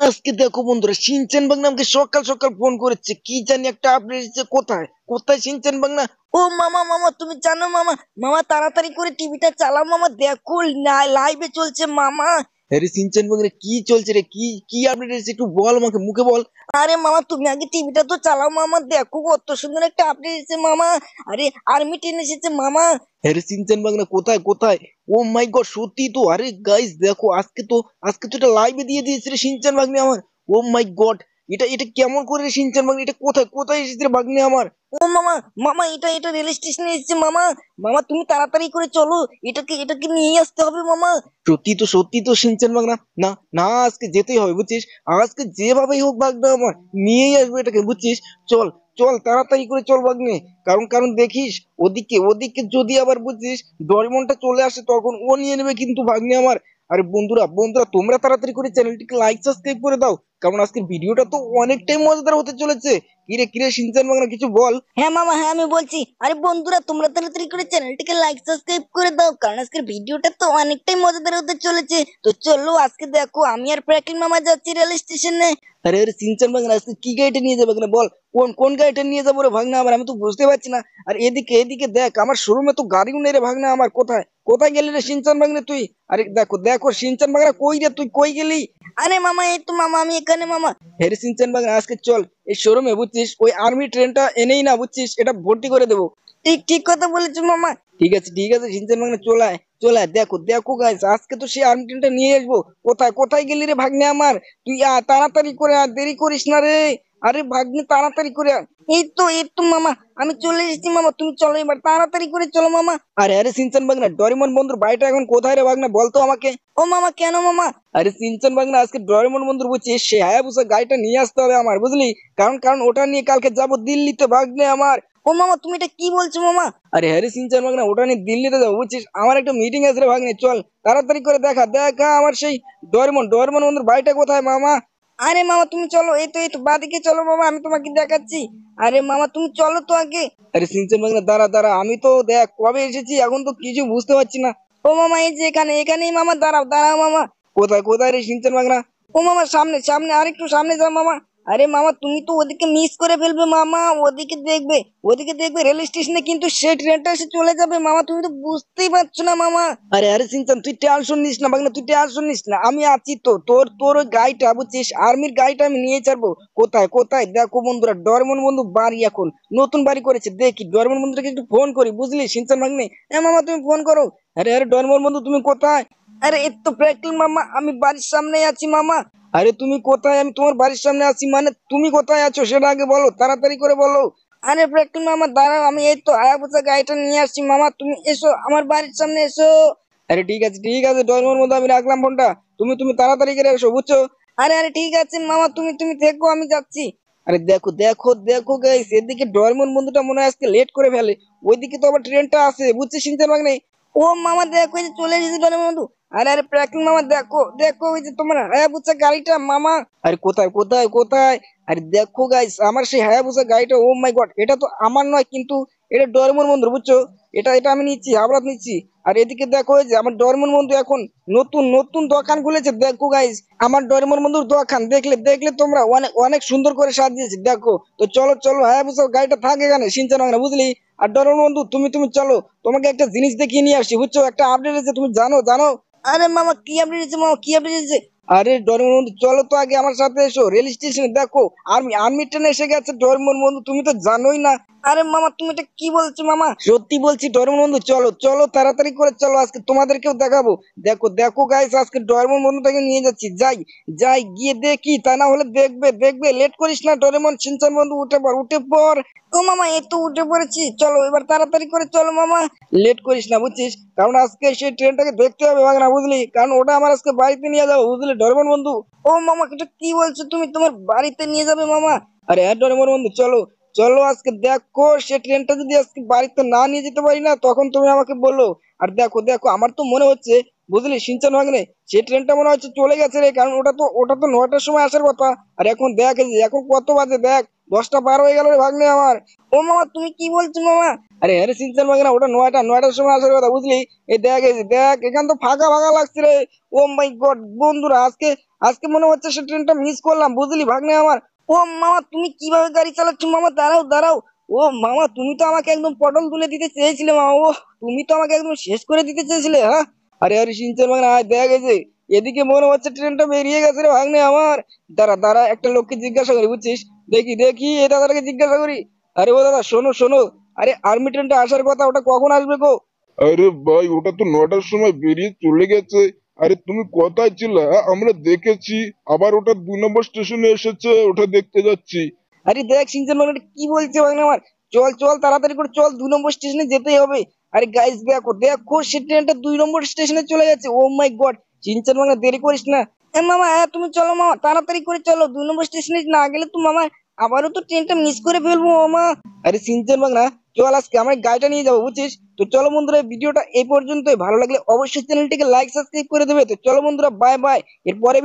আজকে দেখো বন্ধুরা, শিনচেন বাংলা আমাকে সকাল সকাল ফোন করেছে, কি জানি একটা আপডেট দিচ্ছে। কোথায় কোথায় শিনচেন বাংলা? ও মামা, মামা তুমি জানো মামা? মামা তাড়াতাড়ি করে টিভিটা চালাও মামা, দেখো লাইভে চলছে মামা। আরে শিনচেন বাংলা কি চলছে রে? কি কি আপডেট এসেছে একটু বল, আমাকে মুখে বল। আরে মামা তুমি আগে টিভিটা তো চালাও মামা, দেখো কত সুন্দর একটা আপডেট এসেছে মামা। আরে আর্মি ট্রেন এসেছে মামা। আরে শিনচেন বাংলা কোথায় কোথায়? ও মাই গড, সত্যি তো! আরে গাইস দেখো, আজকে তো এটা লাইভে দিয়ে দিয়েছে রে শিনচেন বাংলা আমার। ও মাই গড, এটা এটা কেমন করে রে শিনচেন বাংলা? এটা কোথায় কোথায় এসেছে রে বাগনি আমার? ও মামা, মামা এটা এটা রেল স্টেশনে এসেছে মামা। মামা তুমি তাড়াতাড়ি করে চলো, এটাকে নিয়ে আসতে হবে মামা। সত্যি তো শিনচেন বাংলা। না না, আজকে যেতেই হবে বুঝছিস। আজকে যেভাবেই হোক বাগনা আমার নিয়েই আসবো এটাকে, বুঝছিস। চল চল তাড়াতাড়ি করে চল বাগনে। কারণ কারণ দেখিস, ওদিকে ওদিকে যদি আবার বুঝছিস ডরিমনটা চলে আসে, তখন ও নিয়ে নেবে কিন্তু ভাগ্নে আমার। আরে বন্ধুরা বন্ধুরা, তোমরা তাড়াতাড়ি করে চ্যানেলটিকে লাইক সাবস্ক্রাইব করে দাও, কারণ আজকের ভিডিওটা তো অনেকটাই মজাদার হতে চলেছে। কিরে কিরে শিনচেন বাংলা, কিছু বল। হ্যাঁ মামা, হ্যাঁ আমি বলছি। আরে বন্ধুরা তোমরা তাড়াতাড়ি করে চ্যানেলটিকে লাইক সাবস্ক্রাইব করে দাও, কারণ আজকের ভিডিওটা তো অনেকটাই মজাদার হতে চলেছে। তো চলো আজকে দেখো আমি আর প্র্যাকলিন মামা যাচ্ছি রেল স্টেশনে। আরে আরে শিনচেন বাংলা, আজকে কি গাড়িটা নিয়ে যাবে বল? কোন কোন গাড়িটা নিয়ে যাবো রে ভাগনা আমার? আমি তো বুঝতে পারছি না। আর এদিকে এদিকে দেখ, আমার শোরুমে তো গাড়িও নেই রে ভাগনা আমার। কোথায় কোথায় গেলি রে শিনচেন বাংলা তুই? আরে দেখো দেখো শিনচেন বাংলা, কই রে তুই, কই গেলি? আরে মামা এই তো মামা, আমি এখানে মামা। হেরে সিনচেন বাংলা, আজকে চল এই শোরুমে বুঝছিস, ওই আর্মি ট্রেনটা এনেই না বুঝছিস, এটা ভর্তি করে দেবো। ঠিক ঠিক কথা বলেছো মামা। ঠিক আছে সিনচেন বাংলা, চলায় চলায়। দেখো দেখো গাইস, আজকে তো সেই আর্মি ট্রেনটা নিয়ে আসবো। কোথায় কোথায় গেলি রে ভাগ্নে আমার? তুই তাড়াতাড়ি করে, আর দেরি করিস না রে। আরে ভাগ্নে তাড়াতাড়ি করে আয়। এই তো মামা, আমি চলে এসেছি মামা, তুমি চলো এবার তাড়াতাড়ি করে চলো মামা। আরে আরে সিনচেন বাংলা, ডরিমন বন্ধুর বাড়িটা এখন কোথায় রে ভাগ্না, বলতো আমাকে। ও মামা কেন মামা? আরে সিনচেন বাংলা, আজকে ডরিমন বন্ধুর বুঝছিস সে হায়াবুসা গাড়িটা নিয়ে আসতে হবে আমার, বুঝলি। কারণ কারণ ওটা নিয়ে কালকে যাবো দিল্লিতে ভাগ্নে আমার। ও মামা তুমি এটা কি বলছো মামা? আরে হ্যারি সিনচান ভাগনা, ওটা নিয়ে দিল্লিতে যাবো বুঝছিস। আমার একটা মিটিং আছে রে ভাগ্নে, চল তাড়াতাড়ি করে দেখা দেখা আমার সেই ডোরেমন ডোরেমন বন্ধুর বাড়িটা কোথায় মামা? আরে মামা তুমি চলো, এই তো বাদিকে চলো মামা, আমি তোমাকে দেখাচ্ছি। আরে মামা তুমি চলো তো আগে। আরে সিনচান ভাগনা, দাঁড়া দাঁড়া, আমি তো দেখ কবে এসেছি, এখন তো কিছু বুঝতে পারছি না। ও মামা এই যে এখানেই মামা, দাঁড়াও দাঁড়াও মামা। কোথায় কোথায় রে সিনচান ভাগনা? ও মামা সামনে সামনে, আরেকটু সামনে যাও মামা। আরে মামা তুমি তো ওদিকে মিস করে ফেলবে মামা, ওদিকে দেখবে রেল স্টেশনে কিন্তু সেই ট্রেনটা এসে চলে যাবে মামা, তুমি তো বুঝতেই পারছো না মামা। আরে আরে সিনচান, তুই টেনশন নিস না ভাগনা, তুই টেনশন নিস না, আমি আছি তো। তোর তোর ওই গাড়িটা বুঝছিস, আর্মির গাড়িটা আমি নিয়ে ছাড়বো। কোথায় কোথায় দেখো বন্ধুরা, ডোরেমন বন্ধু বাড়ি এখন নতুন বাড়ি করেছে, দেখি ডোরেমন বন্ধুটাকে একটু ফোন করি, বুঝলি সিনচান ভাগ্নে। হ্যাঁ মামা, তুমি ফোন করো। আরে আরে ডোরেমন বন্ধু, তুমি কোথায়? আরে এই তো প্র্যাকটিস মামা, আমি বাড়ির সামনেই আছি মামা। আরে তুমি কোথায়? আমি তোমার বাড়ির সামনে আছি মানে তুমি কোথায় আছো সেটা আগে বলো, তাড়াতাড়ি করে বলো। আরে প্র্যাকটিস মামা দাঁড়াও, আমি এই তো হায়াবুসা গাড়িটা নিয়ে আসছি মামা, তুমি এসো আমার বাড়ির সামনে এসো। আরে ঠিক আছে ডোরেমন বন্ধু, আমি রাখলাম ফোনটা। তুমি তুমি তাড়াতাড়ি করে এসো, বুঝছো। আরে ঠিক আছে মামা, তুমি থেকো, আমি যাচ্ছি। আরে দেখো দেখো দেখো গাইস, এদিকে ডোরেমন বন্ধুটা মনে হয় আজকে লেট করে ফেলে। ওইদিকে তো আবার ট্রেনটা আছে বুঝছিস সিনচান ভাগ্নে। ও মামা দেখো এই যে চলে এসেছে ডোরেমন বন্ধু। আরে প্র্যাকটিস মামা দেখো দেখো, ওই যে তোমার হায়াবুসা গাড়িটা মামা। আরে কোথায় কোথায় কোথায়? আরে দেখো গাইস, আমার সেই হায়াবুসা গাড়িটা, ও মাই গড, এটা তো আমার নয় কিন্তু, এটা ডোরেমন বন্ধুর, বুঝছো। এটা এটা আমি নিচ্ছি, হাবড়াত নিচ্ছি। আর এদিকে দেখো, এই যে আমার ডোরেমন বন্ধু এখন নতুন নতুন দোকান খুলেছে, দেখো গাইস। আমার ডোরেমন বন্ধুর দোকান দেখলে দেখলে তোমরা, অনেক অনেক সুন্দর করে সাজিয়েছে দেখো। তো চলো চলো, হায়াবুসা গাড়িটা থাকে এখানে সিনচান ভাগ্নে, বুঝলি। আর ডোরেমন বন্ধু, তুমি তুমি চলো, তোমাকে একটা জিনিস দেখিয়ে নিয়ে আসছি, বুঝছো। একটা আপডেট আছে, তুমি জানো জানো? আরে মামা কি আপডেট এসেছে মামা, কি আপডেট এসেছে? আরে ডরিমন বন্ধু, চলো তো আগে আমার সাথে এসো রেল স্টেশনে, দেখো আর্মি আর্মি ট্রেন এসে গেছে ডরিমন বন্ধু, তুমি তো জানোই না। আরে মামা তুমি এটা কি বলছো মামা? সত্যি বলছি ডরিমন বন্ধু, চলো চলো তাড়াতাড়ি করে চলো, আজকে তোমাদেরকেও দেখাবো। দেখো দেখো গাইস, আজকে ডরিমন বন্ধুটাকে নিয়ে যাচ্ছি, যাই যাই গিয়ে দেখি, তা না হলে দেখবে দেখবে। লেট করিস না ডরিমন, শিনচান বন্ধু উঠে পড় উঠে পড়। ও মামা এই তো উঠে পড়েছি, চলো এবার তাড়াতাড়ি করে চলো মামা। লেট করিস না বুঝছিস, কারণ আজকে সেই ট্রেনটাকে দেখতে হবে ভাগনা, বুঝলি। কারণ ওটা আমার আজকে বাড়িতে নিয়ে যাবো, বুঝলি ডরিমন বন্ধু। ও মামা এটা কি বলছো, তুমি তোমার বাড়িতে নিয়ে যাবে মামা? আরে হ্যাঁ ডরিমন বন্ধু, চলো চলো আজকে দেখো, সে ট্রেনটা যদি আজকে বাড়িতে না নিয়ে যেতে পারি না, তখন তুমি আমাকে বলো। আর দেখো দেখো, আমার তো মনে হচ্ছে বুঝলি সিনচান ভাগ্নে, সেই ট্রেনটা মনে হচ্ছে চলে গেছে রে, কারণ ওটা তো 9টার সময় আসার কথা। আর এখন দেখ এই যে এখন কত বাজে দেখ, 10টা পার হয়ে গেল রে ভাগ্নে আমার। ও মামা তুমি কি বলছো মামা? আরে হ্যাঁ রে সিনচান ভাগ্নে, ওটা 9টার সময় আসার কথা বুঝলি। এই যে দেখ এখান তো ফাঁকা ফাঁকা লাগছে রে। ও মাই গড বন্ধুরা, আজকে আজকে মনে হচ্ছে সে ট্রেনটা মিস করলাম বুঝলি ভাগ্নে আমার। ও মামা তুমি কিভাবে গাড়ি চালাচ্ছ মামা? দাঁড়াও দাঁড়াও। ও মামা তুমি তো আমাকে একদম পটল তুলে দিতে চেয়েছিলে মামা। ও তুমি তো আমাকে একদম শেষ করে দিতে চেয়েছিলে, হ্যাঁ? আরে আরে সিনচান ভাগ্নে আয় দেখ এই যে, এদিকে মনে হচ্ছে ট্রেনটা বেরিয়ে গেছে রে ভাগ্নে আমার। দাঁড়া দাঁড়া, একটা লোককে জিজ্ঞাসা করি বুঝছিস। দেখি দেখি এই দাদাটাকে জিজ্ঞাসা করি। আরে ও দাদা শোনো শোনো, আরে আর্মি ট্রেনটা আসার কথা, ওটা কখন আসবে গো? আরে ভাই, ওটা তো 9টার সময় বেরিয়ে চলে গেছে। আরে তুমি কোথায় ছিলে? আমরা দেখেছি। আবার ওটা 2 নম্বর স্টেশনে এসেছে, ওটা দেখতে যাচ্ছি। আরে দেখ সিনচান ভাগ্নে কি বলছে ভাগ্নে আমার। চল চল তাড়াতাড়ি করে চল, 2 নম্বর স্টেশনে যেতেই হবে। আরে গাইস দেখো দেখো, সে ট্রেনটা 2 নম্বর স্টেশনে চলে যাচ্ছে। ও মাই গড, সিনচান ভাগ্নে দেরি করিস না। এ মামা হ্যাঁ তুমি চলো মামা, তাড়াতাড়ি করে চলো। 2 নম্বর স্টেশনে না গেলে তো মামা আবারও তো ট্রেনটা মিস করে ফেলবো মামা। আরে সিনচান ভাগ্না, চল আজকে আমরা গাড়িটা নিয়ে যাবো বুঝছিস। তো চলো বন্ধুরা, এই ভিডিওটা এই পর্যন্তই। ভালো লাগলে অবশ্যই চ্যানেলটিকে লাইক সাবস্ক্রাইব করে দেবে। তো চলো বন্ধুরা, বাই বাই। এরপরে